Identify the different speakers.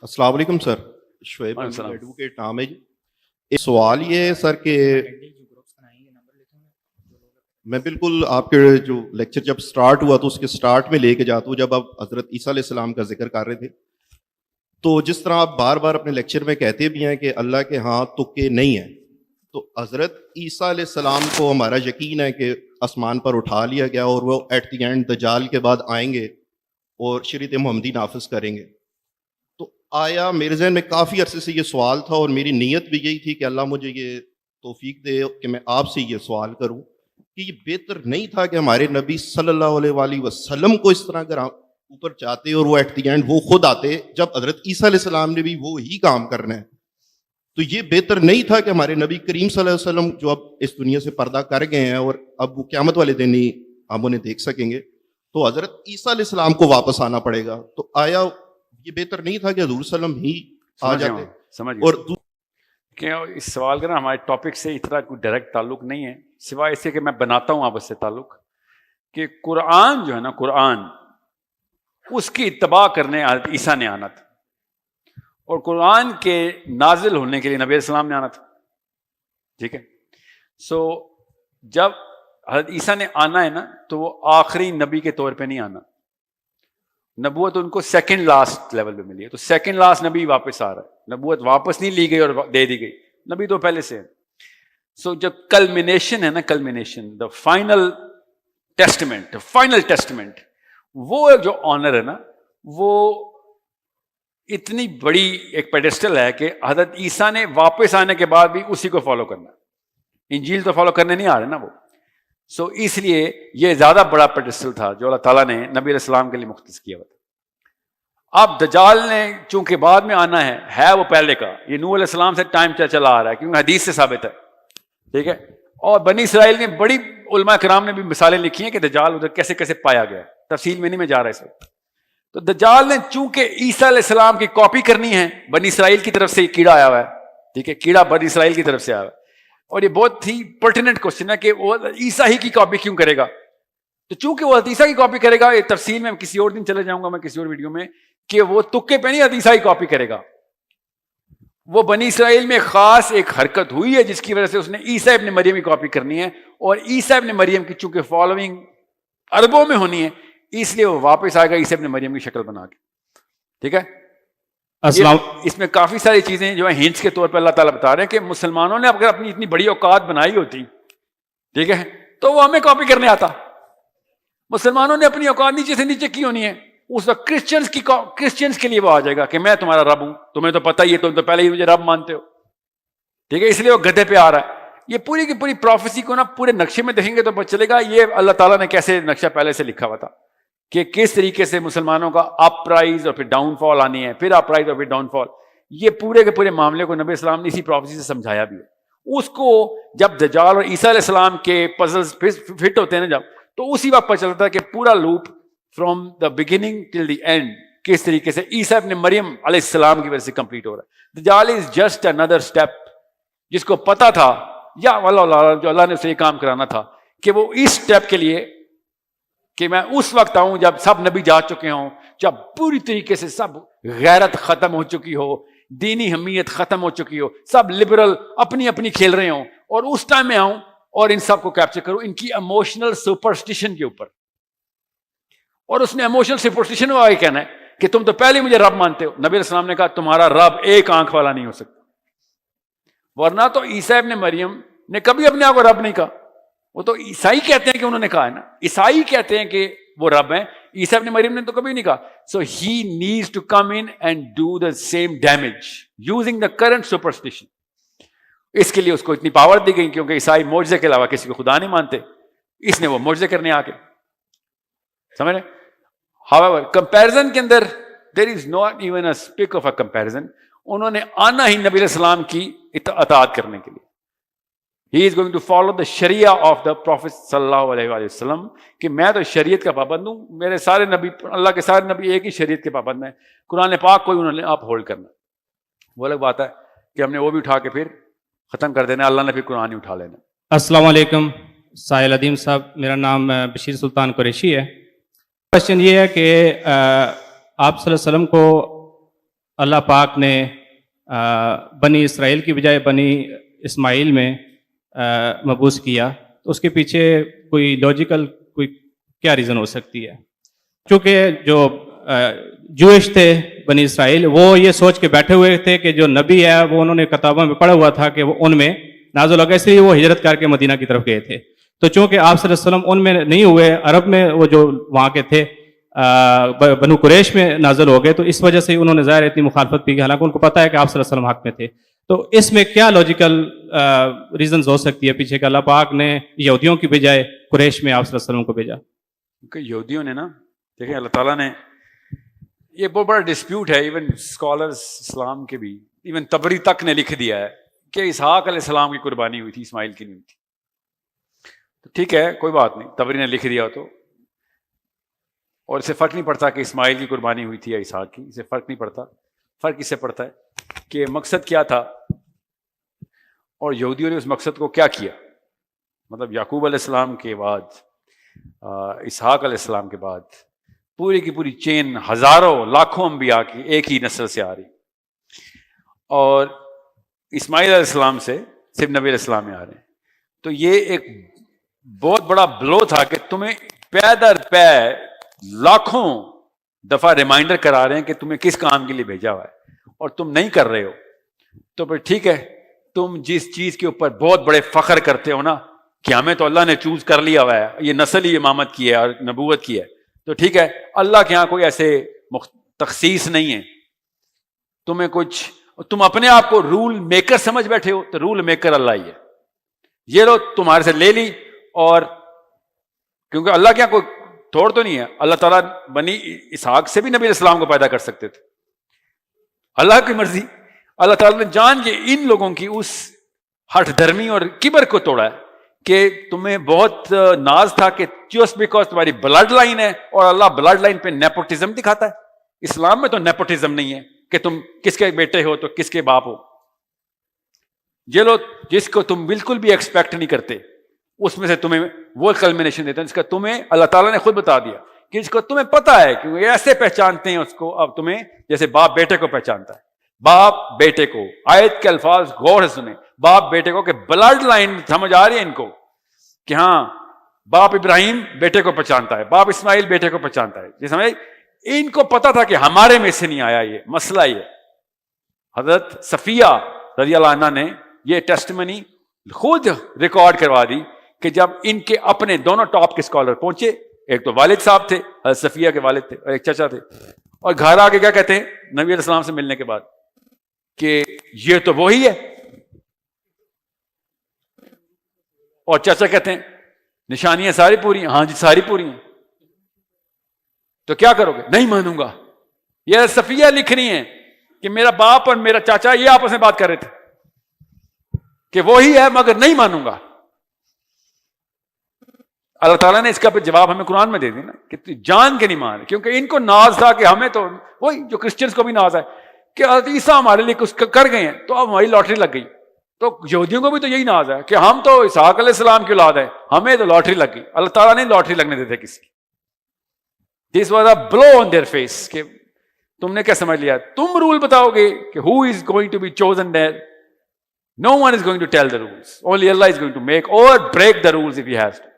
Speaker 1: السلام علیکم سر، شعیب ایڈوکیٹ نام ہے جی۔ ایک سوال یہ ہے سر کہ میں بالکل آپ کے جو لیکچر جب سٹارٹ ہوا تو اس کے سٹارٹ میں لے کے جاتا ہوں، جب آپ حضرت عیسیٰ علیہ السلام کا ذکر کر رہے تھے، تو جس طرح آپ بار بار اپنے لیکچر میں کہتے بھی ہیں کہ اللہ کے ہاں تکے نہیں ہیں، تو حضرت عیسیٰ علیہ السلام کو ہمارا یقین ہے کہ آسمان پر اٹھا لیا گیا اور وہ ایٹ دی اینڈ دجال کے بعد آئیں گے اور شریعت محمدی نافذ کریں گے۔ تو آیا میرے ذہن میں کافی عرصے سے یہ سوال تھا اور میری نیت بھی یہی تھی کہ اللہ مجھے یہ توفیق دے کہ میں آپ سے یہ سوال کروں کہ یہ بہتر نہیں تھا کہ ہمارے نبی صلی اللہ علیہ وآلہ وسلم کو اس طرح اگر اوپر چاہتے اور وہ ایٹ دی اینڈ وہ خود آتے، جب حضرت عیسیٰ علیہ السلام نے بھی وہی کام کرنا ہے، تو یہ بہتر نہیں تھا کہ ہمارے نبی کریم صلی اللہ علیہ وسلم جو اب اس دنیا سے پردہ کر گئے ہیں اور اب وہ قیامت والے دن ہی ہم انہیں دیکھ سکیں گے، تو حضرت عیسیٰ علیہ السلام کو واپس آنا پڑے گا، تو آیا یہ بہتر نہیں تھا کہ حضور صلی اللہ علیہ وسلم ہی آ جاتے؟ اور
Speaker 2: کہ اس سوال کا نا ہمارے ٹاپک سے اتنا کوئی ڈائریکٹ تعلق نہیں ہے، سوائے اس کے کہ میں بناتا ہوں آپس سے تعلق کہ قرآن جو ہے نا، قرآن اس کی اتباع کرنے حضرت عیسیٰ نے آنا تھا، اور قرآن کے نازل ہونے کے لیے نبی علیہ السلام نے آنا تھا، ٹھیک ہے۔ سو جب حضرت عیسیٰ نے آنا ہے نا، تو وہ آخری نبی کے طور پہ نہیں آنا، نبوت ان کو سیکنڈ لاسٹ لیول پہ ملی ہے، تو سیکنڈ لاسٹ نبی واپس آ رہا ہے، نبوت واپس نہیں لی گئی اور دے دی گئی، نبی تو پہلے سے ہے۔ سو جب کلمینیشن ہے نا، کلمینیشن، دا فائنل ٹیسٹمنٹ، وہ جو آنر ہے نا، وہ اتنی بڑی ایک پیڈسٹل ہے کہ حضرت عیسیٰ نے واپس آنے کے بعد بھی اسی کو فالو کرنا، انجیل تو فالو کرنے نہیں آ رہے نا وہ۔ سو اس لیے یہ زیادہ بڑا پیڈسٹل تھا جو اللہ تعالیٰ نے نبی علیہ السلام کے لیے مختص کیا ہوا تھا۔ اب دجال نے چونکہ بعد میں آنا ہے وہ پہلے کا، یہ نوح علیہ السلام سے ٹائم چلا آ رہا ہے کیونکہ حدیث سے ثابت ہے، ٹھیک ہے۔ اور بنی اسرائیل نے بڑی علماء کرام نے بھی مثالیں لکھی ہیں کہ دجال ادھر کیسے کیسے پایا گیا، تفصیل میں نہیں میں جا رہا اس وقت۔ تو دجال نے چونکہ عیسیٰ علیہ السلام کی کاپی کرنی ہے، بنی اسرائیل کی طرف سے کیڑا آیا ہوا ہے، ٹھیک ہے، کیڑا بنی اسرائیل کی طرف سے آیا ہوا ہے، اور یہ بہت ہی پرٹیننٹ کوشچن ہے کہ وہ عیسیٰ ہی کی کاپی کیوں کرے گا؟ تو چونکہ وہ عیسیٰ کی کاپی کرے گا، یہ تفصیل میں کسی اور دن چلے جاؤں گا میں کسی اور ویڈیو میں، کہ وہ تکے پہ نہیں عیسیٰ کی کاپی کرے گا، وہ بنی اسرائیل میں خاص ایک حرکت ہوئی ہے جس کی وجہ سے اس نے عیسیٰ ابن مریم کی کاپی کرنی ہے، اور عیسیٰ ابن مریم کی چونکہ فالوئنگ اربوں میں ہونی ہے، اس لیے وہ واپس آئے گا عیسیٰ ابن مریم کی شکل بنا کے، ٹھیک ہے۔ اس میں کافی ساری چیزیں جو ہیں ہنٹس کے طور پر اللہ تعالیٰ بتا رہے ہیں کہ مسلمانوں نے اگر اپنی اتنی بڑی اوقات بنائی ہوتی، ٹھیک ہے، تو وہ ہمیں کاپی کرنے آتا۔ مسلمانوں نے اپنی اوقات نیچے سے نیچے کی ہونی ہے، اس وقت کرسچنز کے لیے وہ آ جائے گا کہ میں تمہارا رب ہوں، تمہیں تو پتہ ہی ہے، تم تو پہلے ہی مجھے رب مانتے ہو، ٹھیک ہے، اس لیے وہ گدھے پہ آ رہا ہے۔ یہ پوری کی پوری پروفیسی کو نا پورے نقشے میں دیکھیں گے تو پتہ چلے گا یہ اللہ تعالیٰ نے کیسے نقشہ پہلے سے لکھا ہوا تھا کہ کس طریقے سے مسلمانوں کا اپ رائز اور پھر ڈاؤن فال آنی ہے، پھر اپ رائز اور پھر ڈاؤن فال۔ یہ پورے کے پورے معاملے کو نبی اسلام نے اسی پروفیسی سے سمجھایا بھی ہے۔ اس کو جب دجال اور عیسیٰ علیہ السلام کے پزلز فٹ ہوتے ہیں نا جب، تو اسی وقت پتہ چلتا ہے کہ پورا loop from the beginning till the end کس طریقے سے عیسیٰ ابن مریم علیہ السلام کی وجہ سے کمپلیٹ ہو رہا ہے۔ دجال از جسٹ another step، جس کو پتا تھا یا جو اللہ نے اسے یہ کام کرانا تھا کہ وہ اس سٹیپ کے لیے کہ میں اس وقت آؤں جب سب نبی جا چکے ہوں، جب پوری طریقے سے سب غیرت ختم ہو چکی ہو، دینی حمیت ختم ہو چکی ہو، سب لبرل اپنی اپنی کھیل رہے ہوں، اور اس ٹائم میں آؤں اور ان سب کو کیپچر کروں ان کی ایموشنل سپرسٹیشن کے اوپر۔ اور اس نے ایموشنل سپرسٹیشن وہ کہنا ہے کہ تم تو پہلے مجھے رب مانتے ہو۔ نبی علیہ السلام نے کہا تمہارا رب ایک آنکھ والا نہیں ہو سکتا، ورنہ تو عیسیٰ ابن مریم نے کبھی اپنے آپ کو رب نہیں کہا، وہ تو عیسائی کہتے ہیں کہ انہوں نے کہا ہے نا، عیسائی کہتے ہیں کہ وہ رب ہیں، عیسیٰ ابن مریم نے تو کبھی نہیں کہا۔ So he needs to come in and do the same damage using the current superstition. اس کے لیے اس کو اتنی پاور دی گئی کیونکہ عیسائی معجزے کے علاوہ کسی کو خدا نہیں مانتے، اس نے وہ معجزے کرنے آ کے، سمجھ رہے۔ however comparison کے اندر there is not even a speck of a comparison۔ انہوں نے آنا ہی نبی علیہ السلام کی اطاعت کرنے کے لیے، he is going to follow the sharia of the prophet صلی اللہ علیہ وآلہ وسلم، کہ میں تو شریعت کا پابند ہوں، میرے سارے نبی، اللہ کے سارے نبی ایک ہی شریعت کے پابند ہیں، قرآن پاک کو انہوں نے آپ ہولڈ کرنا۔ وہ الگ بات ہے کہ ہم نے وہ بھی اٹھا کے پھر ختم کر دینا، اللہ نے پھر قرآن ہی اٹھا لینا۔
Speaker 3: السلام علیکم ساحل ادیم صاحب، میرا نام بشیر سلطان قریشی ہے۔ کوشچن یہ ہے کہ آپ صلی اللہ علیہ وسلم کو اللہ پاک نے بنی اسرائیل کی بجائے بنی اسماعیل میں مبعوث کیا، تو اس کے پیچھے کوئی لاجیکل کوئی کیا ریزن ہو سکتی ہے؟ چونکہ جو جوئش تھے بنی اسرائیل، وہ یہ سوچ کے بیٹھے ہوئے تھے کہ جو نبی ہے وہ انہوں نے کتابوں میں پڑھا ہوا تھا کہ وہ ان میں نازل ہوگا، اس لیے وہ ہجرت کر کے مدینہ کی طرف گئے تھے. تو چونکہ آپ صلی اللہ علیہ وسلم ان میں نہیں ہوئے، عرب میں وہ جو وہاں کے تھے بنو قریش میں نازل ہو گئے، تو اس وجہ سے انہوں نے ظاہر اتنی مخالفت کی، حالانکہ ان کو پتہ ہے کہ آپ صلی اللہ علیہ وسلم حق میں تھے. تو اس میں کیا لاجیکل ریزنز ہو سکتی ہے پیچھے کہ اللہ پاک نے یہودیوں کی بجائے قریش میں آپ صلی اللہ علیہ وسلم کو بھیجا؟
Speaker 2: کیونکہ یہودیوں نے نا، دیکھیں اللہ تعالیٰ نے، یہ بہت بڑا ڈسپیوٹ ہے، ایون اسکالرز اسلام کے بھی، ایون تبری تک نے لکھ دیا ہے کہ اسحاق علیہ السلام کی قربانی ہوئی تھی، اسماعیل کی نہیں ہوئی تھی. تو ٹھیک ہے، کوئی بات نہیں، تبری نے لکھ دیا تو، اور اسے فرق نہیں پڑتا کہ اسماعیل کی قربانی ہوئی تھی یا اسحاق کی، اسے فرق نہیں پڑتا. فرق اس سے پڑتا ہے کہ مقصد کیا تھا اور یہودیوں نے اس مقصد کو کیا کیا. مطلب یعقوب علیہ السلام کے بعد، اسحاق علیہ السلام کے بعد پوری کی پوری چین ہزاروں لاکھوں انبیاء کی ایک ہی نسل سے آ رہی، اور اسماعیل علیہ السلام سے صرف نبی علیہ السلام میں آ رہے ہیں. تو یہ ایک بہت بڑا بلو تھا کہ تمہیں پے در پے لاکھوں دفعہ ریمائنڈر کرا رہے ہیں کہ تمہیں کس کام کے لیے بھیجا ہوا ہے اور تم نہیں کر رہے ہو. تو پھر ٹھیک ہے، تم جس چیز کے اوپر بہت بڑے فخر کرتے ہو نا کہ ہمیں تو اللہ نے چوز کر لیا ہوا ہے، یہ نسل ہی امامت کی ہے اور نبوت کی ہے، تو ٹھیک ہے، اللہ کے ہاں کوئی ایسے تخصیص نہیں ہے. تمہیں کچھ، تم اپنے آپ کو رول میکر سمجھ بیٹھے ہو، تو رول میکر اللہ ہی ہے. یہ لو تمہارے سے لے لی، اور کیونکہ اللہ کے یہاں کوئی توڑ تو نہیں ہے. اللہ تعالیٰ بنی اسحاق سے بھی نبی علیہ السلام کو پیدا کر سکتے تھے، اللہ کی مرضی. اللہ تعالیٰ نے جان کے ان لوگوں کی اس ہٹ دھرمی اور کبر کو توڑا ہے کہ تمہیں بہت ناز تھا کہ جسٹ بیکاز تمہاری بلڈ لائن ہے، اور اللہ بلڈ لائن پہ نیپوٹزم دکھاتا ہے. اسلام میں تو نیپوٹزم نہیں ہے کہ تم کس کے بیٹے ہو تو کس کے باپ ہو. یہ لوگ جس کو تم بالکل بھی ایکسپیکٹ نہیں کرتے، اس میں سے تمہیں وہ کلمینیشن دیتا ہے جس کا تمہیں اللہ تعالیٰ نے خود بتا دیا کہ جس کو تمہیں پتا ہے کہ وہ ایسے پہچانتے ہیں اس کو. اب تمہیں جیسے باپ بیٹے کو پہچانتا ہے، باپ بیٹے کو، آیت کے الفاظ غور سے سنیں، باپ بیٹے کو، کہ بلڈ لائن سمجھ آ رہی ہے ان کو کہ ہاں باپ ابراہیم بیٹے کو پہچانتا ہے، باپ اسماعیل بیٹے کو پہچانتا ہے. یہ سمجھ، ان کو پتا تھا کہ ہمارے میں سے نہیں آیا یہ مسئلہ. یہ حضرت صفیہ رضی اللہ عنہ نے یہ ٹیسٹمنی خود ریکارڈ کروا دی کہ جب ان کے اپنے دونوں ٹاپ کے اسکالر پہنچے، ایک تو والد صاحب تھے، حضرت صفیہ کے والد تھے، اور ایک چچا تھے، اور گھر آ کے کیا کہتے ہیں نبی علیہ السلام سے ملنے کے بعد کہ یہ تو وہی ہے. اور چچا کہتے ہیں نشانیاں ساری پوری ہیں. ہاں جی ساری پوری ہیں. تو کیا کرو گے؟ نہیں مانوں گا. یہ صفیہ لکھ رہی ہیں کہ میرا باپ اور میرا چاچا یہ آپس میں بات کر رہے تھے کہ وہی ہے مگر نہیں مانوں گا. اللہ تعالیٰ نے اس کا پھر جواب ہمیں قرآن میں دے دی نا کہ جان کے نہیں مان، کیونکہ ان کو ناز تھا کہ ہمیں تو وہی جو کرسچنس کو بھی ناز ہے کہ حضرت عیسیٰ ہمارے لیے کچھ کر گئے ہیں، تو اب ہماری لاٹری لگ گئی. تو یہودیوں کو بھی تو یہی ناز ہے کہ ہم تو اسحاق علیہ السلام کی اولاد ہے، ہمیں تو لاٹری لگ گئی. اللہ تعالیٰ نہیں لاٹری لگنے دیتے کسی کی. This was a blow on their face کہ تم نے کیا سمجھ لیا، تم رول بتاؤ گے کہ who is going to be chosen there. No one is going to tell the rules. Only Allah is going to make or break the rules if he has to.